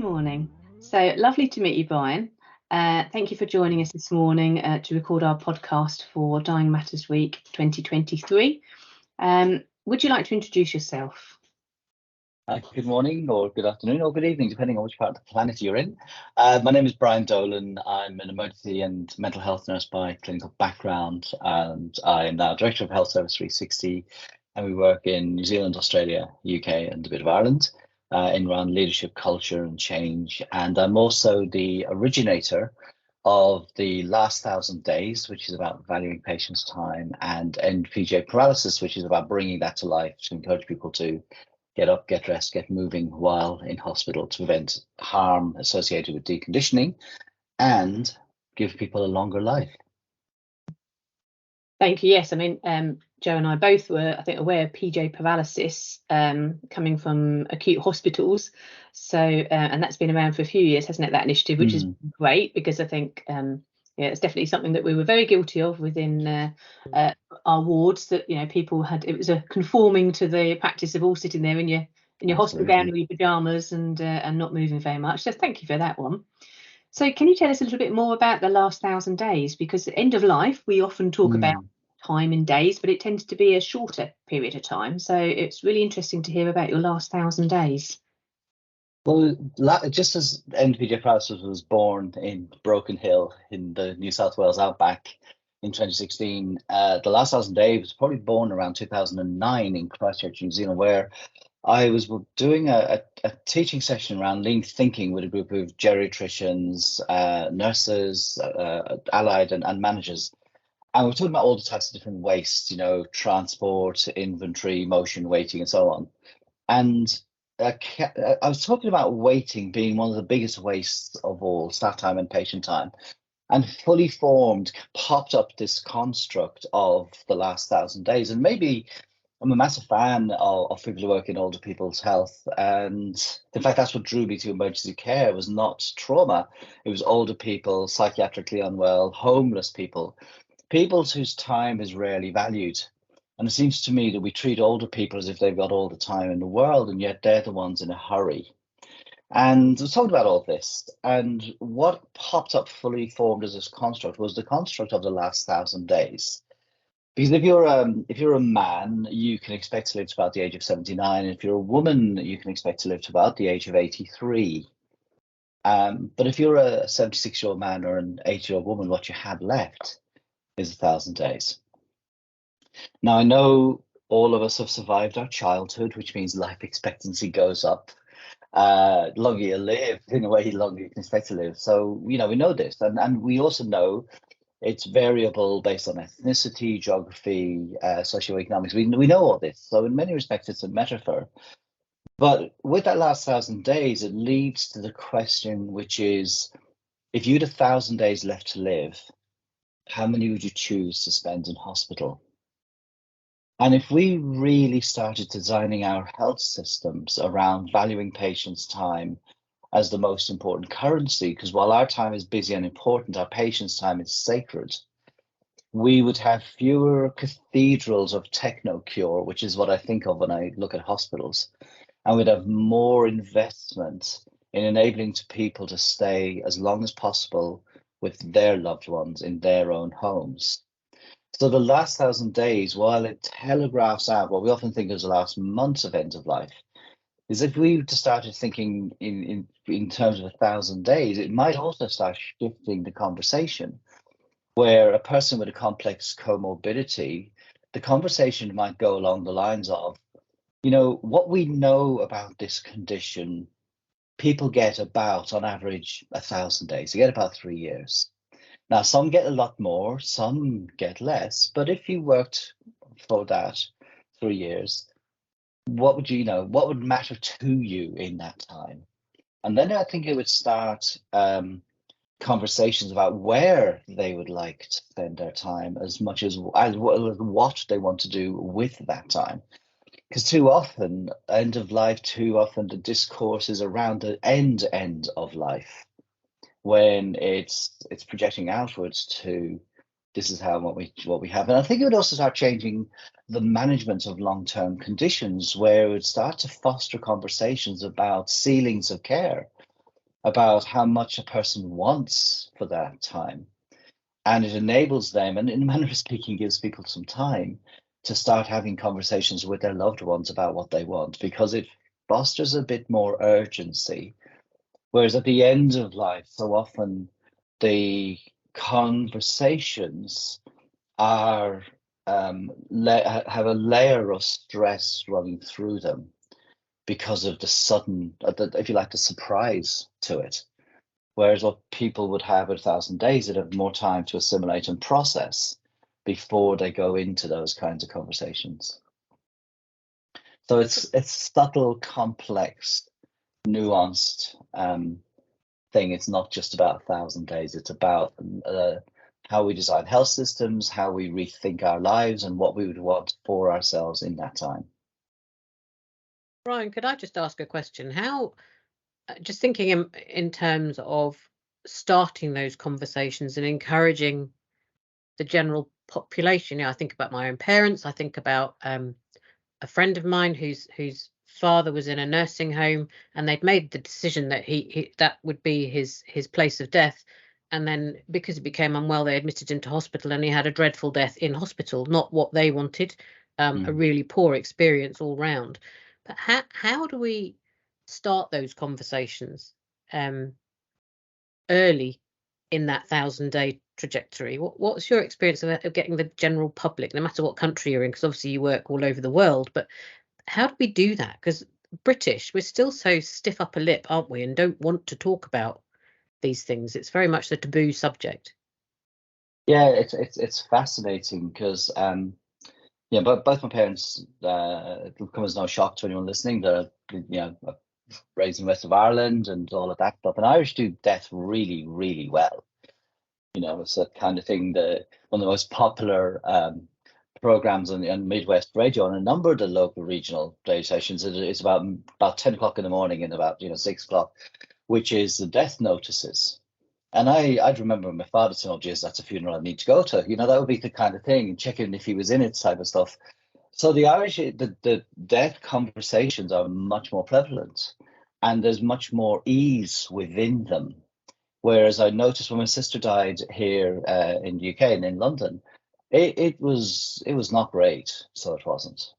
Morning. So lovely to meet you, Brian. Thank you for joining us this morning to record our podcast for Dying Matters Week 2023. Would you like to introduce yourself? Good morning, or good afternoon, or good evening, depending on which part of the planet you're in. My name is Brian Dolan. I'm an emergency and mental health nurse by clinical background, and I am now Director of Health Service 360, and we work in New Zealand, Australia, UK, and a bit of Ireland in around leadership, culture, and change. And I'm also the originator of the last 1,000 days, which is about valuing patients' time, and end PJ paralysis, which is about bringing that to life to encourage people to get up, get dressed, get moving while in hospital to prevent harm associated with deconditioning and give people a longer life. Thank you. Yes, I mean, Joe and I both were, I think, aware of PJ paralysis coming from acute hospitals. So, and that's been around for a few years, hasn't it, that initiative, which is great, because I think, it's definitely something that we were very guilty of within our wards, that, people had, it was a conforming to the practice of all sitting there in your hospital gown or your pajamas and not moving very much. So thank you for that one. So can you tell us a little bit more about the last 1,000 days? Because at end of life, we often talk about time in days, but it tends to be a shorter period of time. So it's really interesting to hear about your last 1,000 days. Well, just as NPJ paralysis was born in Broken Hill in the New South Wales outback in 2016, the last 1,000 days was probably born around 2009 in Christchurch, New Zealand, where I was doing a teaching session around lean thinking with a group of geriatricians, nurses, allied and managers. And we're talking about all the types of different wastes, transport, inventory, motion, waiting, and so on. And I was talking about waiting being one of the biggest wastes of all, staff time and patient time. And fully formed popped up this construct of the last 1,000 days. And maybe I'm a massive fan of people who work in older people's health. And in fact, that's what drew me to emergency care. It was not trauma. It was older people, psychiatrically unwell, homeless people whose time is rarely valued. And it seems to me that we treat older people as if they've got all the time in the world, and yet they're the ones in a hurry. And I was talking about all this, and what popped up fully formed as this construct was the construct of the last 1,000 days. Because if you're a man, you can expect to live to about the age of 79. And if you're a woman, you can expect to live to about the age of 83. But if you're a 76-year-old man or an 80-year-old woman, what you have left is 1,000 days. Now, I know all of us have survived our childhood, which means life expectancy goes up. Longer you live, in a way, longer you can expect to live. So, we know this. And we also know it's variable based on ethnicity, geography, socioeconomics. We know all this. So in many respects, it's a metaphor. But with that last 1,000 days, it leads to the question, which is, if you had 1,000 days left to live, how many would you choose to spend in hospital? And if we really started designing our health systems around valuing patients' time as the most important currency, because while our time is busy and important, our patients' time is sacred, we would have fewer cathedrals of techno-cure, which is what I think of when I look at hospitals, and we'd have more investment in enabling people to stay as long as possible with their loved ones in their own homes. So the last 1,000 days, while it telegraphs out what we often think is the last months of end of life, is if we started thinking in terms of 1,000 days, it might also start shifting the conversation, where a person with a complex comorbidity, the conversation might go along the lines of, what we know about this condition, people get about, on average, 1,000 days. They get about 3 years. Now, some get a lot more, some get less, but if you worked for that 3 years, what would matter to you in that time? And then I think it would start conversations about where they would like to spend their time as much as what they want to do with that time. Because too often, end of life, the discourse is around the end of life, when it's projecting outwards to this is what we have. And I think it would also start changing the management of long-term conditions, where it would start to foster conversations about ceilings of care. about how much a person wants for that time. And it enables them, and in a manner of speaking, gives people some time to start having conversations with their loved ones about what they want, because it fosters a bit more urgency. Whereas at the end of life, so often the conversations are have a layer of stress running through them because of the sudden, if you like, the surprise to it. Whereas what people would have at 1,000 days, they'd have more time to assimilate and process before they go into those kinds of conversations. So it's subtle, complex, nuanced thing. It's not just about 1,000 days. It's about how we design health systems, how we rethink our lives, and what we would want for ourselves in that time. Brian, could I just ask a question? How, just thinking in terms of starting those conversations and encouraging the general population, I think about my own parents. I think about a friend of mine whose father was in a nursing home, and they'd made the decision that he that would be his place of death. And then because he became unwell, they admitted him to hospital, and he had a dreadful death in hospital, not what they wanted, a really poor experience all round. But how do we start those conversations early in that 1,000-day trajectory? What's your experience of getting the general public, no matter what country you're in, because obviously you work all over the world, but how do we do that? Because British, we're still so stiff upper lip, aren't we, and don't want to talk about these things. It's very much the taboo subject. Yeah, it's fascinating because but both my parents, it'll come as no shock to anyone listening, they're raised in the west of Ireland and all of that stuff. And Irish do death really, really well. It's a kind of thing that one of the most popular programs on Midwest radio and a number of the local regional radio stations. It's about 10 o'clock in the morning and about 6 o'clock, which is the death notices. And I'd remember my father saying, "Oh, geez, that's a funeral I need to go to." That would be the kind of thing, and checking if he was in it, type of stuff. So the Irish, the death conversations are much more prevalent, and there's much more ease within them. Whereas I noticed when my sister died here in the UK and in London, it was not great. So it wasn't.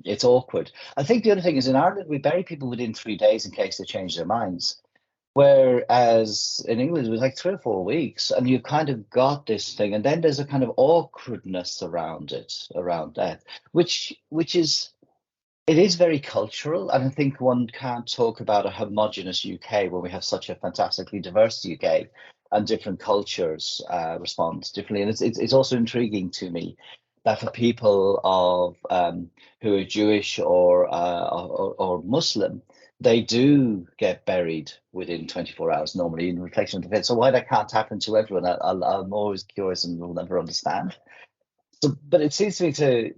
It's awkward. I think the other thing is in Ireland we bury people within 3 days in case they change their minds. Whereas in England, it was like 3 or 4 weeks, and you've kind of got this thing, and then there's a kind of awkwardness around it, around death, which is, it is very cultural. And I think one can't talk about a homogenous UK when we have such a fantastically diverse UK, and different cultures respond differently. And it's also intriguing to me that for people of who are Jewish or Muslim, they do get buried within 24 hours normally in reflection of the faith. So why that can't happen to everyone, I'm always curious and will never understand. So, but it seems to me to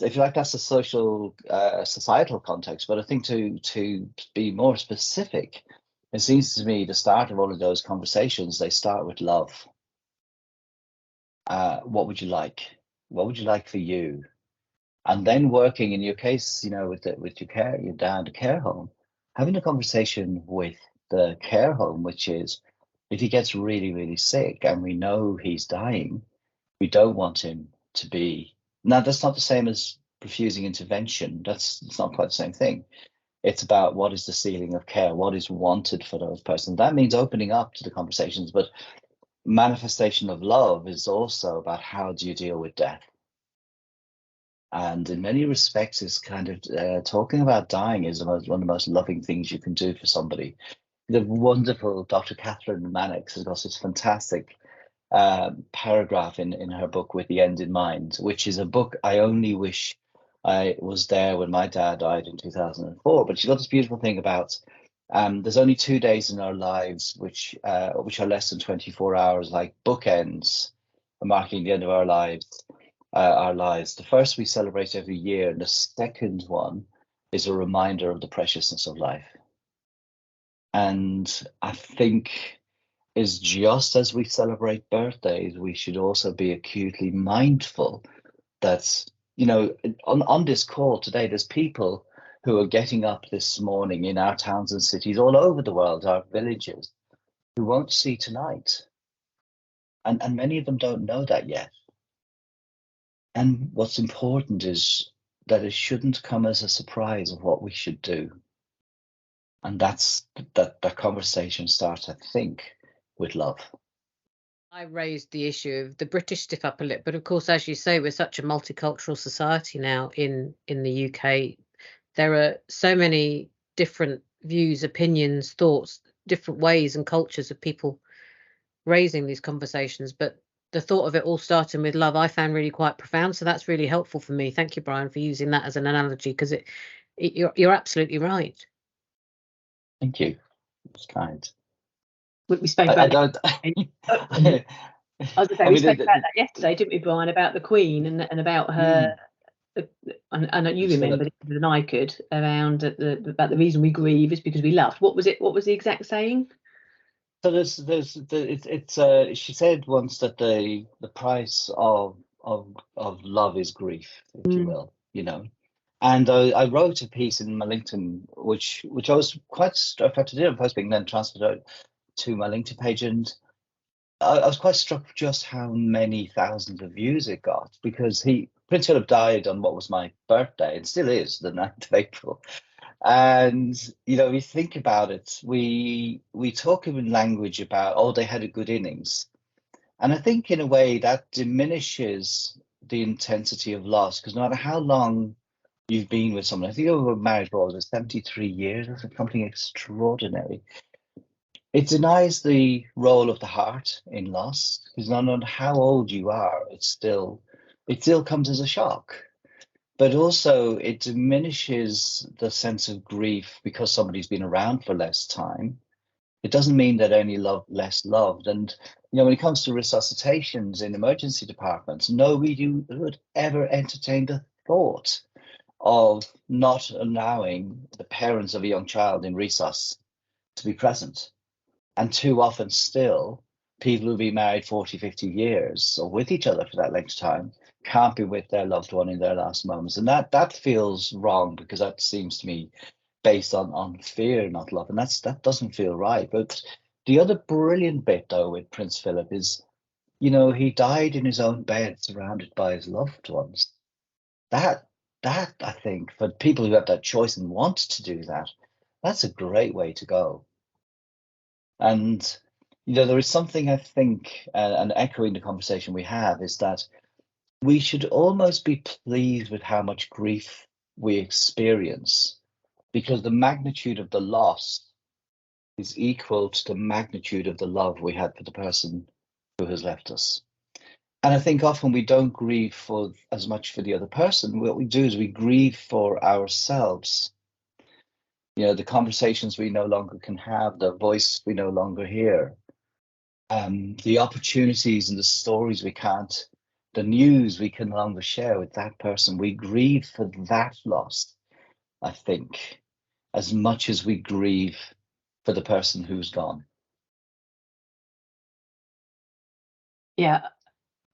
if you like, that's a social societal context. But I think to be more specific, it seems to me the start of all of those conversations, they start with love. What would you like? What would you like for you? And then working in your case, with your care, your dad, a care home, having a conversation with the care home, which is, if he gets really, really sick and we know he's dying, we don't want him to be. Now, that's not the same as refusing intervention. It's not quite the same thing. It's about what is the ceiling of care, what is wanted for those persons. That means opening up to the conversations, but manifestation of love is also about how do you deal with death. And in many respects, it's kind of talking about dying is one of the most loving things you can do for somebody. The wonderful Dr. Catherine Mannix has got this fantastic paragraph in her book, With the End in Mind, which is a book I only wish I was there when my dad died in 2004. But she's got this beautiful thing about there's only 2 days in our lives which are less than 24 hours, like bookends, marking the end of our lives. The first we celebrate every year, and the second one is a reminder of the preciousness of life. And I think is just as we celebrate birthdays, we should also be acutely mindful that, on this call today, there's people who are getting up this morning in our towns and cities all over the world, our villages, who won't see tonight. And many of them don't know that yet. And what's important is that it shouldn't come as a surprise of what we should do. And that's that conversation starts, I think, with love. I raised the issue of the British stiff upper lip, but of course, as you say, we're such a multicultural society now in the UK. There are so many different views, opinions, thoughts, different ways and cultures of people raising these conversations. But the thought of it all starting with love, I found really quite profound. So that's really helpful for me. Thank you, Brian, for using that as an analogy, because you're absolutely right. Thank you. It's kind. We spoke about that. I was going to say, we spoke about that yesterday, didn't we, Brian, about the Queen and about her. And you remember it better than I could, around about the reason we grieve is because we loved. What was it? What was the exact saying? So she said once that the price of love is grief, if you will, you know. And I wrote a piece in my LinkedIn, which I was quite struck after doing posting, then transferred out to my LinkedIn page, and I was quite struck just how many thousands of views it got, because Prince Philip died on what was my birthday, and still is, the 9th of April. And, you know, we think about it, we talk in language about, oh, they had a good innings. And I think in a way that diminishes the intensity of loss, because no matter how long you've been with someone, I think we were married for 73 years or something extraordinary. It denies the role of the heart in loss, because no matter how old you are, it still comes as a shock. But also it diminishes the sense of grief because somebody's been around for less time. It doesn't mean that only less loved. And, you know, when it comes to resuscitations in emergency departments, nobody would ever entertain the thought of not allowing the parents of a young child in resus to be present. And too often still, people who've been married 40, 50 years or with each other for that length of time can't be with their loved one in their last moments. And that feels wrong, because that seems to me based on fear, not love. And that doesn't feel right. But the other brilliant bit, though, with Prince Philip is, you know, he died in his own bed surrounded by his loved ones. That I think, for people who have that choice and want to do that, that's a great way to go. And, you know, there is something, I think, and echoing the conversation we have, is that we should almost be pleased with how much grief we experience, because the magnitude of the loss is equal to the magnitude of the love we had for the person who has left us. And I think often we don't grieve for as much for the other person. What we do is we grieve for ourselves. You know, the conversations we no longer can have, the voice we no longer hear, the opportunities and the stories we can't, the news we can no longer share with that person. We grieve for that loss, I think, as much as we grieve for the person who's gone. Yeah,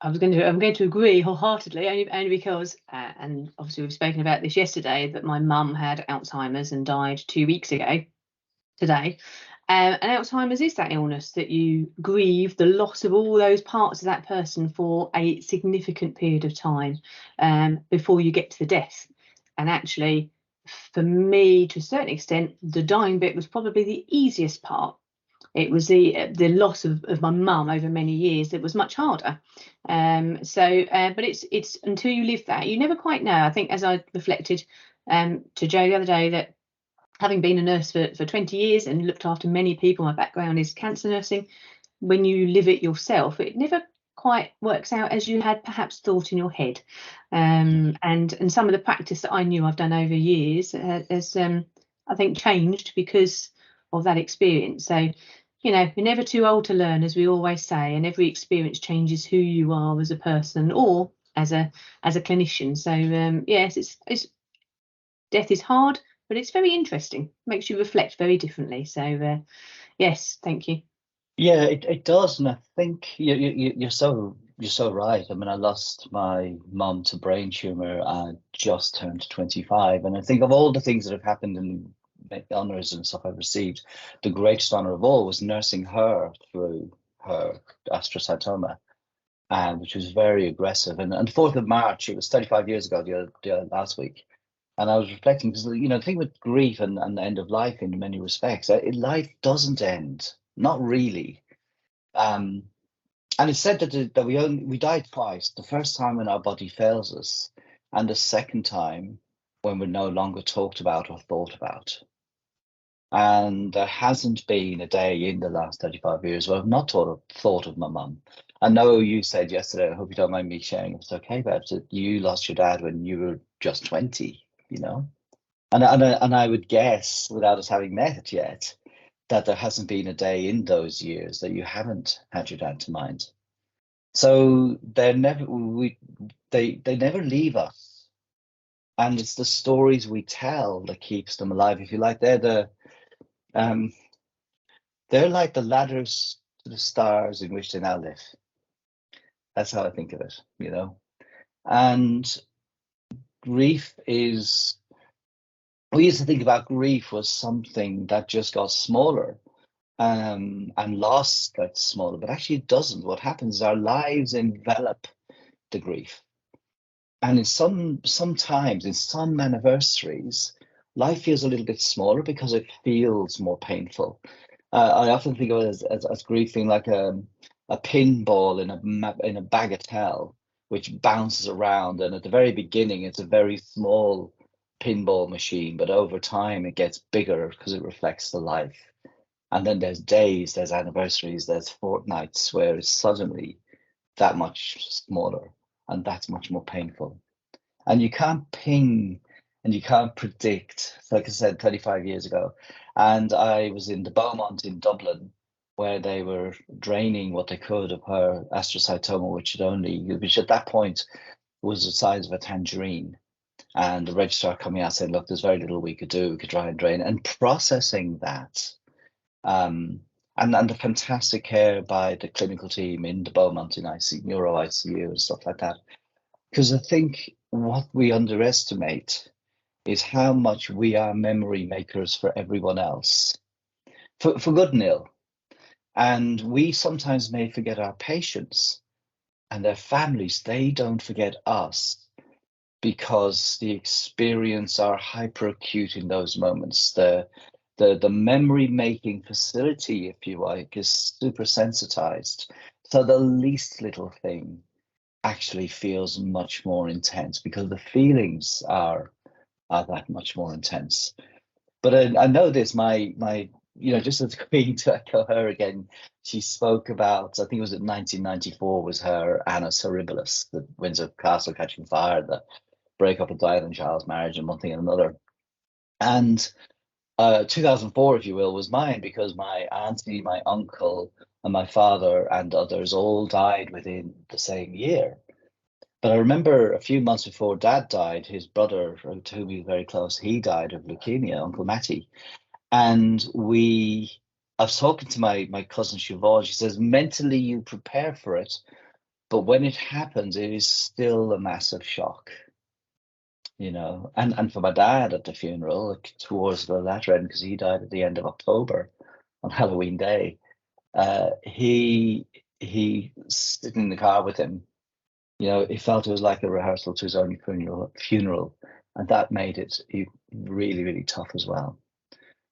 I'm going to agree wholeheartedly, only because, and obviously we've spoken about this yesterday, that my mum had Alzheimer's and died 2 weeks ago today. And Alzheimer's is that illness that you grieve the loss of all those parts of that person for a significant period of time before you get to the death. And actually, for me, to a certain extent, the dying bit was probably the easiest part. It was the loss of my mum over many years that was much harder. But it's until you live that, you never quite know. I think, as I reflected to Joe the other day, that having been a nurse for 20 years and looked after many people, my background is cancer nursing, when you live it yourself, it never quite works out as you had perhaps thought in your head. And some of the practice that I knew I've done over years has, I think, changed because of that experience. So, you know, you're never too old to learn, as we always say, and every experience changes who you are as a person or as a clinician. So yes, it's death is hard, but it's very interesting. Makes you reflect very differently. So yes, thank you. Yeah, it does, and I think you're so you're so right. I mean, I lost my mum to brain tumor. I just turned 25, and I think of all the things that have happened and honors and stuff I've received, the greatest honor of all was nursing her through her astrocytoma, which was very aggressive. And the 4th of March, it was 35 years ago, last week. And I was reflecting because, the thing with grief and the end of life in many respects, life doesn't end, not really. And it's said that we die twice. The first time when our body fails us, and the second time when we're no longer talked about or thought about. And there hasn't been a day in the last 35 years where I've not thought of my mum. I know you said yesterday, I hope you don't mind me sharing, if it's okay, but that you lost your dad when you were just 20, And I would guess, without us having met yet, that there hasn't been a day in those years that you haven't had your dad to mind. So they never leave us, and it's the stories we tell that keeps them alive. If you like, they're like the ladders to the stars in which they now live. That's how I think of it, And grief is. We used to think about grief was something that just got smaller. And loss gets smaller, but actually it doesn't. What happens is our lives envelop the grief. And sometimes in some anniversaries, life feels a little bit smaller because it feels more painful. I often think of it as grief being like a pinball in a bagatelle, which bounces around. And at the very beginning, it's a very small pinball machine, but over time it gets bigger because it reflects the life. And then there's days, there's anniversaries, there's fortnights where it's suddenly that much smaller, and that's much more painful. And you can't ping and you can't predict. Like I said, 35 years ago, and I was in the Beaumont in Dublin, where they were draining what they could of her astrocytoma, which at that point was the size of a tangerine. And the registrar coming out saying, look, there's very little we could do. We could try and drain, and processing that. And the fantastic care by the clinical team in the Beaumont in neuro ICU and stuff like that. Because I think what we underestimate is how much we are memory makers for everyone else, for good and ill. And we sometimes may forget our patients and their families. They don't forget us because the experience are hyperacute in those moments. The memory-making facility, if you like, is super sensitized. So the least little thing actually feels much more intense because the feelings are that much more intense. But I know this, my just as Queen, to echo her again, she spoke about, I think it was in 1994, was her Annus Horribilis, the Windsor Castle catching fire, the breakup of Diana and Charles' marriage, and one thing and another. And 2004, if you will, was mine because my auntie, my uncle, and my father and others all died within the same year. But I remember a few months before Dad died, his brother, to whom he was very close, he died of leukemia, Uncle Matty. And I was talking to my cousin Siobhan. She says, mentally you prepare for it, but when it happens, it is still a massive shock. And for my dad at the funeral, towards the latter end, because he died at the end of October on Halloween Day, he sitting in the car with him, it felt it was like a rehearsal to his own funeral, and that made it really, really tough as well.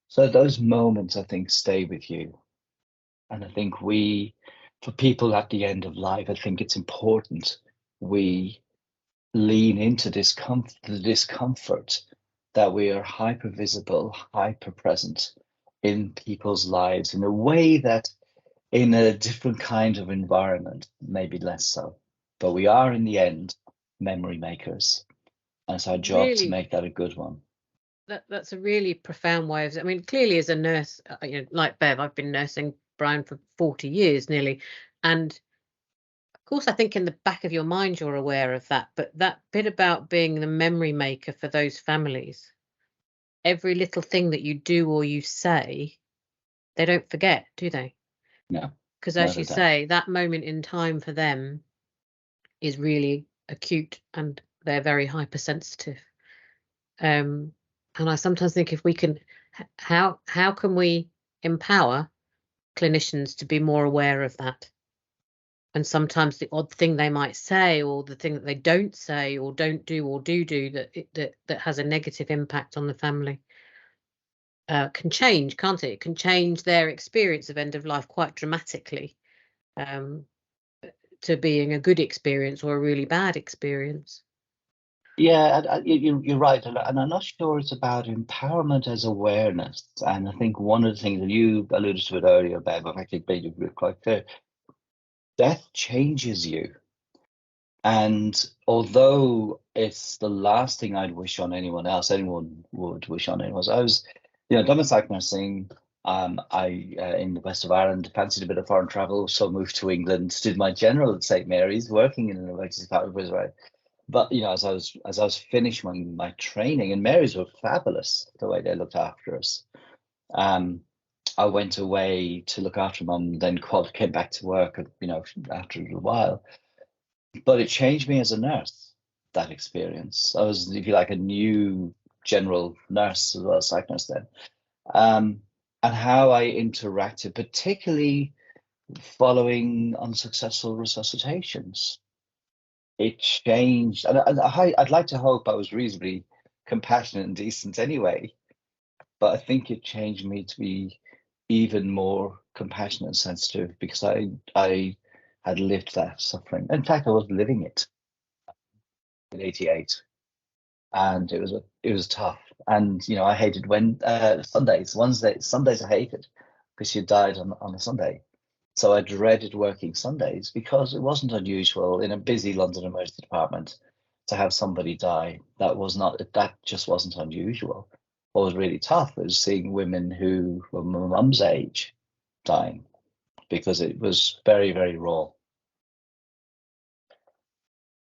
So those moments, I think, stay with you. And I think for people at the end of life, I think it's important we lean into the discomfort that we are hyper visible, hyper present in people's lives in a way that in a different kind of environment, maybe less so. But we are, in the end, memory makers. And it's our job to make that a good one. That's a really profound way of, I mean, clearly as a nurse, like Bev, I've been nursing Brian for 40 years nearly. And of course, I think in the back of your mind, you're aware of that. But that bit about being the memory maker for those families, every little thing that you do or you say, they don't forget, do they? No. Because as you say, that moment in time for them is really acute and they're very hypersensitive. And I sometimes think if we can, how can we empower clinicians to be more aware of that? And sometimes the odd thing they might say, or the thing that they don't say, or don't do, or do that has a negative impact on the family, can change, can't it? It can change their experience of end of life quite dramatically, to being a good experience or a really bad experience. Yeah, you're right, and I'm not sure it's about empowerment as awareness. And I think one of the things that you alluded to it earlier, Bev, but I think made it quite clear, death changes you. And although it's the last thing I'd wish on anyone else, anyone would wish on anyone else. I was, done my psych nursing. I in the west of Ireland fancied a bit of foreign travel, so moved to England, did my general at St Mary's, working in an emergency department, was right. But as I was finishing my training, and Mary's were fabulous the way they looked after us. I went away to look after Mum, then came back to work, after a little while. But it changed me as a nurse, that experience. I was, if you like, a new general nurse as well as psych nurse then. And how I interacted, particularly following unsuccessful resuscitations. It changed. And I'd like to hope I was reasonably compassionate and decent anyway, but I think it changed me to be even more compassionate and sensitive because I had lived that suffering. In fact, I was living it in '88, and it was tough. And I hated when Sundays I hated because she died on a Sunday. So I dreaded working Sundays because it wasn't unusual in a busy London emergency department to have somebody die. That just wasn't unusual. What was really tough was seeing women who were my mum's age dying because it was very, very raw.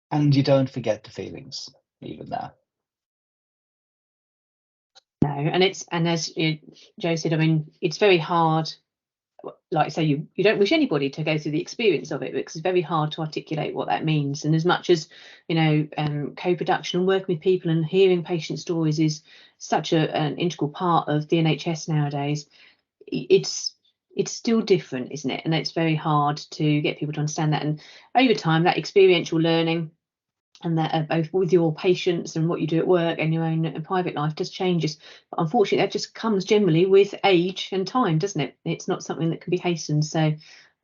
And you don't forget the feelings, even now. No, and as Joe said, I mean, it's very hard. Like I say, you don't wish anybody to go through the experience of it because it's very hard to articulate what that means. And as much as co-production and working with people and hearing patient stories is such an integral part of the NHS nowadays, it's still different, isn't it? And it's very hard to get people to understand that. And over time, that experiential learning and that both with your patients and what you do at work and your own private life just changes. But unfortunately, that just comes generally with age and time, doesn't it? It's not something that can be hastened. So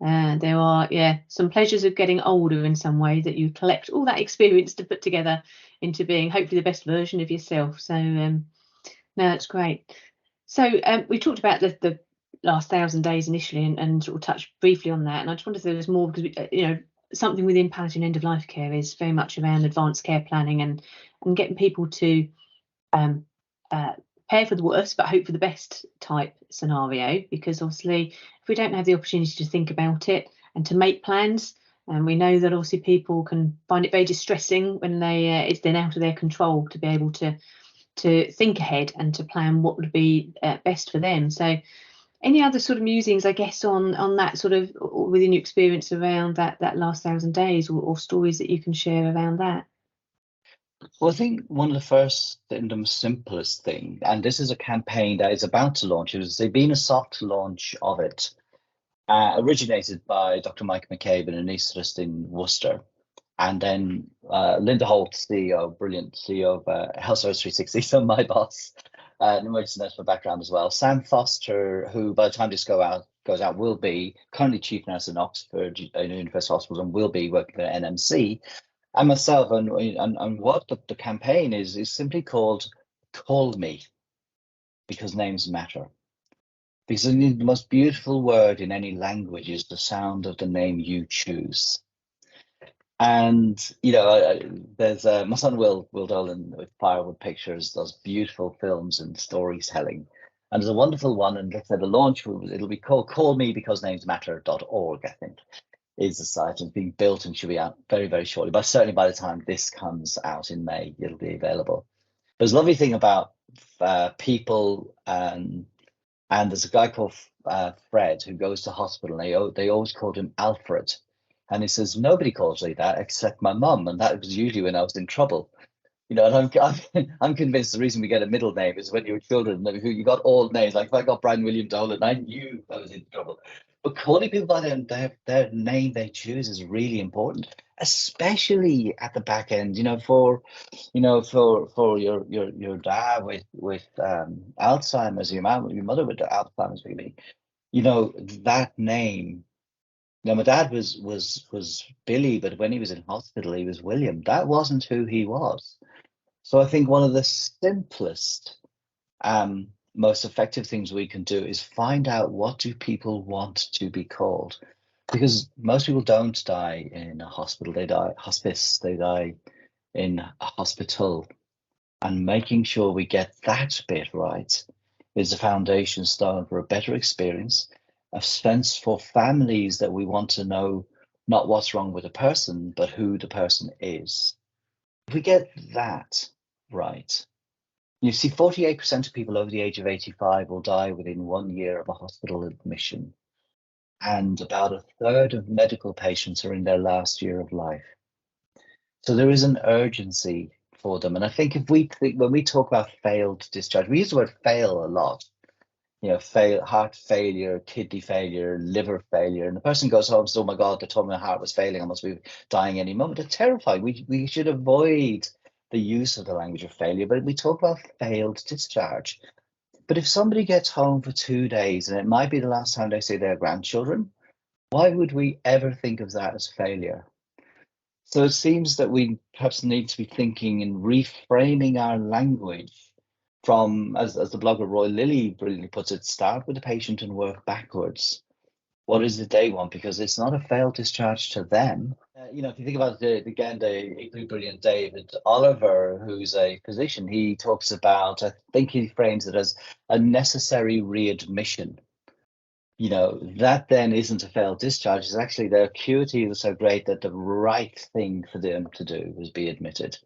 there are, some pleasures of getting older in some way, that you collect all that experience to put together into being hopefully the best version of yourself. So no, that's great. So we talked about the last 1,000 days initially and sort of touched briefly on that. And I just wondered if there was more, because something within palliative and end of life care is very much around advanced care planning and getting people to prepare for the worst but hope for the best type scenario, because obviously if we don't have the opportunity to think about it and to make plans, and we know that obviously people can find it very distressing when it's then out of their control to be able to think ahead and to plan what would be best for them. So any other sort of musings, I guess, on that sort of within your experience around that last 1,000 days, or stories that you can share around that? Well, I think one of the first and the simplest thing, and this is a campaign that is about to launch, there's been a soft launch of it, originated by Dr. Mike McCabe, an anaesthetist in Worcester. And then Linda Holt, brilliant CEO of Health Service 360, so my boss, an emergency nurse for background as well. Sam Foster, who by the time this goes out will be currently chief nurse in Oxford University Hospital and will be working for NMC, and myself. And what the campaign is simply called "Call Me," because names matter. Because the most beautiful word in any language is the sound of the name you choose. And there's my son Will Dolan with Firewood Pictures does beautiful films and storytelling, and there's a wonderful one. And let's say the launch it'll be called callmebecauseNamesMatter.org. I think is the site, and being built and should be out very, very shortly. But certainly by the time this comes out in May, it'll be available. There's a lovely thing about people, and there's a guy called Fred who goes to hospital. And they always called him Alfred, And he says, nobody calls me that except my mum. And that was usually when I was in trouble. You know, and I'm convinced the reason we get a middle name is when you were children, who you got old names. Like if I got Brian William Dolan, I knew I was in trouble. But calling people by their name they choose is really important, especially at the back end. For your dad with Alzheimer's, your mother with Alzheimer's, maybe. That name. Now, my dad was Billy, but when he was in hospital, he was William. That wasn't who he was. So I think one of the simplest, most effective things we can do is find out what do people want to be called, because most people don't die in a hospital. They die hospice. They die in a hospital, and making sure we get that bit right is a foundation stone for a better experience, a sense for families that we want to know not what's wrong with a person, but who the person is. If we get that right, you see 48% of people over the age of 85 will die within 1 year of a hospital admission. And about a third of medical patients are in their last year of life. So there is an urgency for them. And I think when we talk about failed discharge, we use the word fail a lot. Heart failure, kidney failure, liver failure. And the person goes home and says, oh my God, they told me my heart was failing. I must be dying any moment. They're terrified. We should avoid the use of the language of failure, but we talk about failed discharge. But if somebody gets home for 2 days and it might be the last time they see their grandchildren, why would we ever think of that as failure? So it seems that we perhaps need to be thinking and reframing our language from, as the blogger Roy Lilly brilliantly puts it, start with the patient and work backwards. What is it they want? Because it's not a failed discharge to them. If you think about the equally brilliant David Oliver, who's a physician, he talks about, I think he frames it as a necessary readmission. That then isn't a failed discharge. It's actually their acuity was so great that the right thing for them to do was be admitted.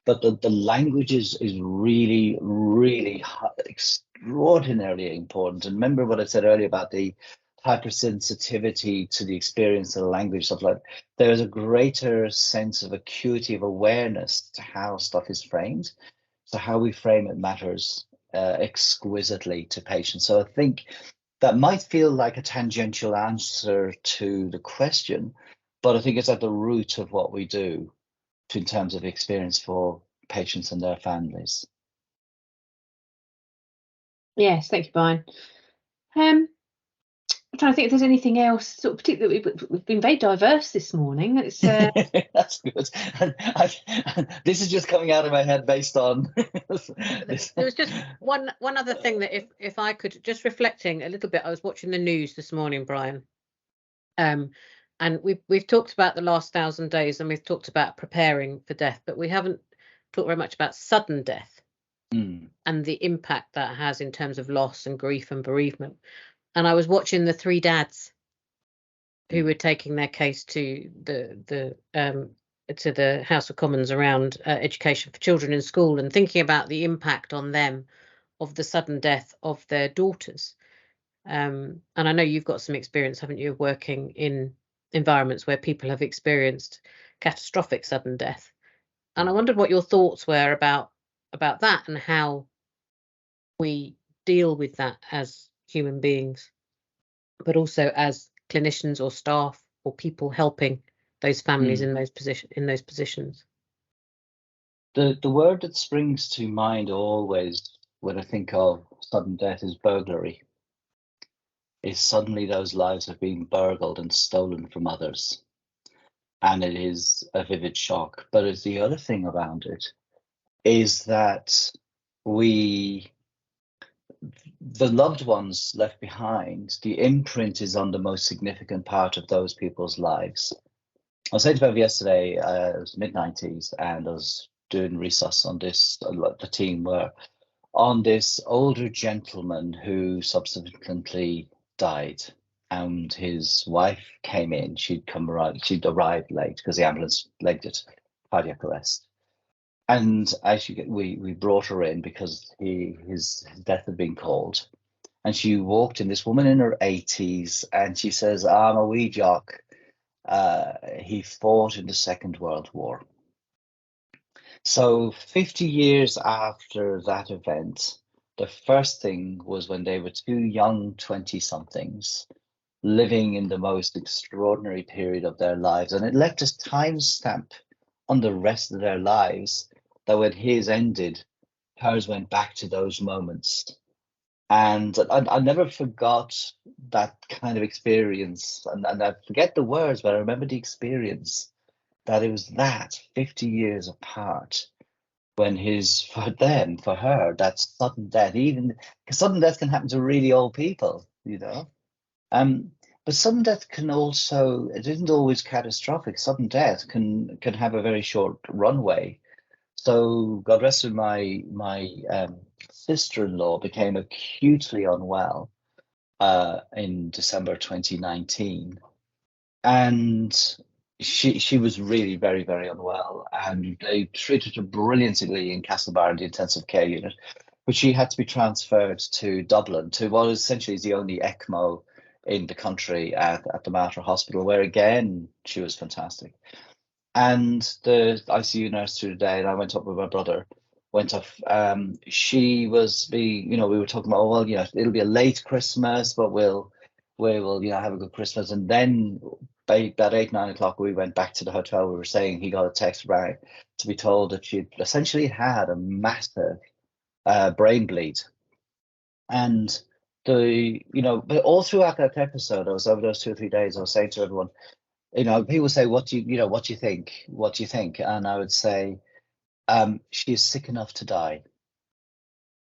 But the language is really, really extraordinarily important. And remember what I said earlier about the hypersensitivity to the experience of the language, stuff like there is a greater sense of acuity of awareness to how stuff is framed. So how we frame it matters exquisitely to patients. So I think that might feel like a tangential answer to the question, but I think it's at the root of what we do in terms of experience for patients and their families. Yes, thank you, Brian. I'm trying to think if there's anything else, sort of particularly, we've been very diverse this morning. It's that's good. This is just coming out of my head based on There was just one other thing that if I could, just reflecting a little bit, I was watching the news this morning, Brian, and we've talked about the last 1,000 days, and we've talked about preparing for death, but we haven't talked very much about sudden death and the impact that has in terms of loss and grief and bereavement. And I was watching the three dads who were taking their case to the House of Commons around education for children in school, and thinking about the impact on them of the sudden death of their daughters. And I know you've got some experience, haven't you, of working in environments where people have experienced catastrophic sudden death. And I wondered what your thoughts were about that and how we deal with that as human beings, but also as clinicians or staff or people helping those families in those positions. The word that springs to mind always when I think of sudden death is burglary. Is suddenly those lives have been burgled and stolen from others. And it is a vivid shock. But it's the other thing around it is that the loved ones left behind, the imprint is on the most significant part of those people's lives. I was saying to Bev yesterday, it was mid-90s, and I was doing resus on this, the team were on this older gentleman who subsequently died, and his wife came in. She'd arrived late because the ambulance legged it, cardiac arrest. And we brought her in because his death had been called. And she walked in, this woman in her 80s, and she says, I'm a wee jock. he fought in the Second World War. So 50 years after that event, the first thing was when they were two young 20-somethings living in the most extraordinary period of their lives. And it left a timestamp on the rest of their lives that when his ended, hers went back to those moments. And I never forgot that kind of experience. And I forget the words, but I remember the experience that it was that 50 years apart when for her, that sudden death, even because sudden death can happen to really old people, you know. But sudden death can also, it isn't always catastrophic. Sudden death can have a very short runway. So God rest her, my sister-in-law became acutely unwell in December 2019, and she was really very, very unwell, and they treated her brilliantly in Castlebar in the intensive care unit, but she had to be transferred to Dublin to what essentially is the only ECMO in the country at the Mater Hospital, where again she was fantastic. And the ICU nurse through the day, and I went up with my brother, went up. She was we were talking about, oh, well, it'll be a late Christmas, but we will, have a good Christmas. And then by about 8-9 o'clock, we went back to the hotel. We were saying he got a text back to be told that she essentially had a massive brain bleed. And but all throughout that episode, I was over those 2 or 3 days, I was saying to everyone, people say, what do you think? What do you think? And I would say, she is sick enough to die.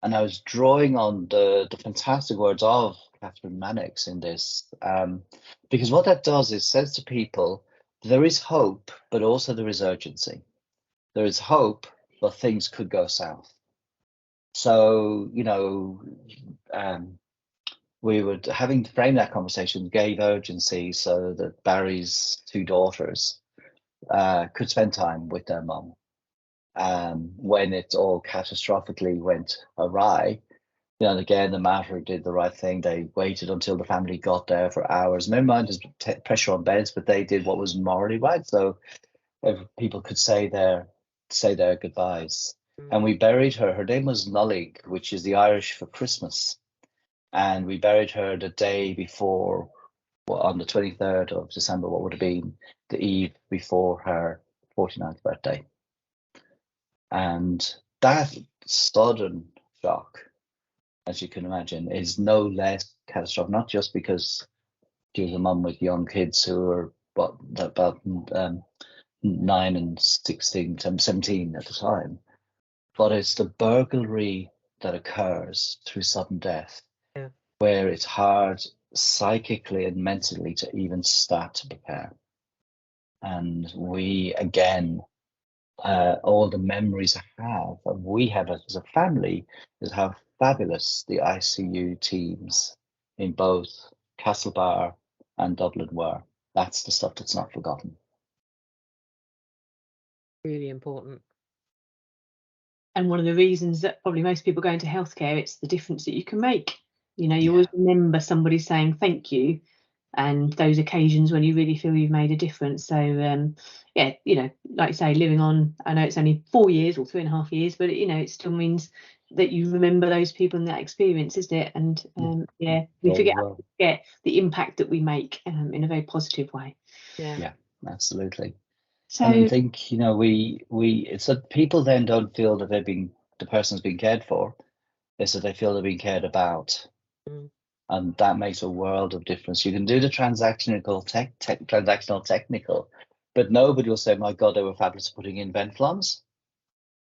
And I was drawing on the fantastic words of Catherine Mannix in this, because what that does is says to people, there is hope, but also there is urgency. There is hope, but things could go south. So, we were having to frame that conversation, gave urgency so that Barry's 2 daughters could spend time with their mum. When it all catastrophically went awry, again, the Mater did the right thing. They waited until the family got there for hours. Never mind there's pressure on beds, but they did what was morally right. So people could say their goodbyes. And we buried her. Her name was Nullig, which is the Irish for Christmas. And we buried her the day before, on the 23rd of December, what would have been the eve before her 49th birthday. And that sudden shock, as you can imagine, is no less catastrophic, not just because she was a mum with young kids who were about 9 and 16, 17 at the time, but it's the burglary that occurs through sudden death, where it's hard psychically and mentally to even start to prepare. And we, again, all the memories I have, and we have as a family, is how fabulous the ICU teams in both Castlebar and Dublin were. That's the stuff that's not forgotten. Really important. And one of the reasons that probably most people go into healthcare, it's the difference that you can make. You always remember somebody saying thank you, and those occasions when you really feel you've made a difference. So like you say, living on, I know it's only 4 years or 3.5 years, but it still means that you remember those people and that experience, isn't it? And we forget the impact that we make in a very positive way. Yeah, absolutely. So and I think it's that people then don't feel that the person's been cared for. It's that they feel they're being cared about. And that makes a world of difference. You can do the transactional technical, but nobody will say, my God, they were fabulous putting in vent flans.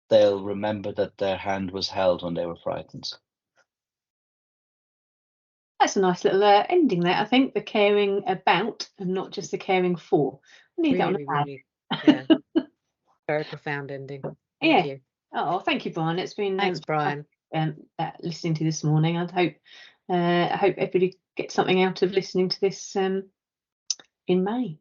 They'll remember that their hand was held when they were frightened. That's a nice little ending there. I think the caring about and not just the caring for. Really, very profound ending. Thank you. Oh, thank you, Brian. It's been thanks, Brian. Listening to this morning. I hope everybody gets something out of listening to this in May.